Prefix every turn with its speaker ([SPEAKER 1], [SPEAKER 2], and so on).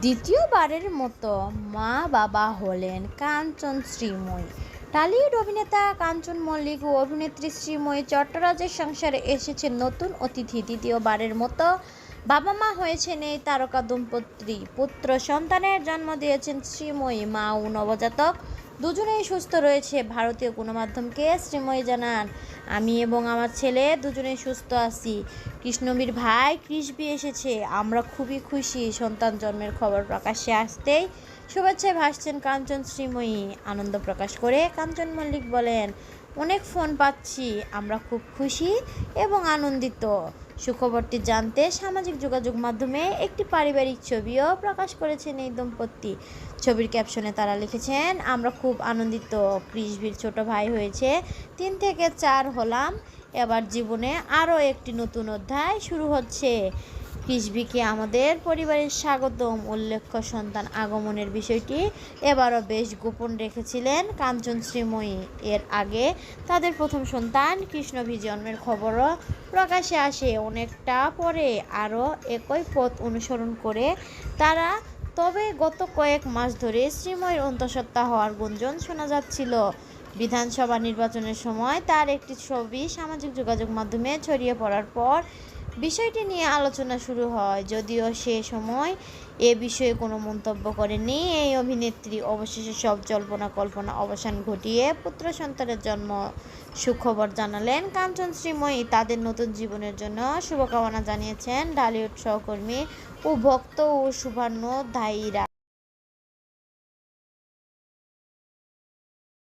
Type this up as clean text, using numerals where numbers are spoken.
[SPEAKER 1] দ্বিতীয়বারের মতো মা বাবা হলেন কাঞ্চন শ্রীময়ী। টলিউড অভিনেতা কাঞ্চন মল্লিক ও অভিনেত্রী শ্রীময়ী চট্টরাজের সংসারে এসেছেন নতুন অতিথি। দ্বিতীয়বারের মতো বাবা মা হয়েছেন এই তারকা দম্পতি। পুত্র সন্তানের জন্ম দিয়েছেন শ্রীময়ী। মা ও নবজাতক দুজনেই সুস্থ রয়েছে। ভারতীয় গণমাধ্যমকে শ্রীময়ী জানান, আমি এবং আমার ছেলে দুজনেই সুস্থ আছি। কৃষ্ণবীর ভাই কৃষবি এসেছে, আমরা খুবই খুশি। সন্তান জন্মের খবর প্রকাশ্যে আসতেই শুভেচ্ছায় ভাসছেন কাঞ্চন শ্রীময়ী। আনন্দ প্রকাশ করে কাঞ্চন মল্লিক বলেন, অনেক ফোন পাচ্ছি, আমরা খুব খুশি এবং আনন্দিত। সুখবরটি জানতে সামাজিক যোগাযোগ মাধ্যমে একটি পারিবারিক ছবিও প্রকাশ করেছেন এই দম্পতি। ছবির ক্যাপশনে তারা লিখেছেন, আমরা খুব আনন্দিত, কৃষবির ছোট ভাই হয়েছে, 3 থেকে 4 হলাম। এবার জীবনে আরও একটি নতুন অধ্যায় শুরু হচ্ছে। কৃষবিকে আমাদের পরিবারের স্বাগতম। উল্লেখ্য, সন্তান আগমনের বিষয়টি এবারও বেশ গোপন রেখেছিলেন কাঞ্চন শ্রীময়ী। এর আগে তাদের প্রথম সন্তান কৃষ্ণবী জন্মের খবরও প্রকাশ্যে আসে অনেকটা পরে। আরও একই পথ অনুসরণ করে তারা। তবে গত কয়েক মাস ধরে শ্রীময়ীর অন্তঃসত্ত্বা হওয়ার গুঞ্জন শোনা যাচ্ছিল। বিধানসভা নির্বাচনের সময় তার একটি ছবি সামাজিক যোগাযোগ মাধ্যমে ছড়িয়ে পড়ার পর বিষয়টি নিয়ে আলোচনা শুরু হয়। যদিও সে সময় এ বিষয়ে কোনো মন্তব্য করেননি এই অভিনেত্রী। অবশেষে সব জল্পনা কল্পনা অবসান ঘটিয়ে পুত্র সন্তানের জন্ম সুখবর জানালেন কাঞ্চন শ্রীময়ী। তাদের নতুন জীবনের জন্য শুভকামনা জানিয়েছেন ঢালিউড সহকর্মী ও ভক্ত ও শুভান্যু ধাইরা।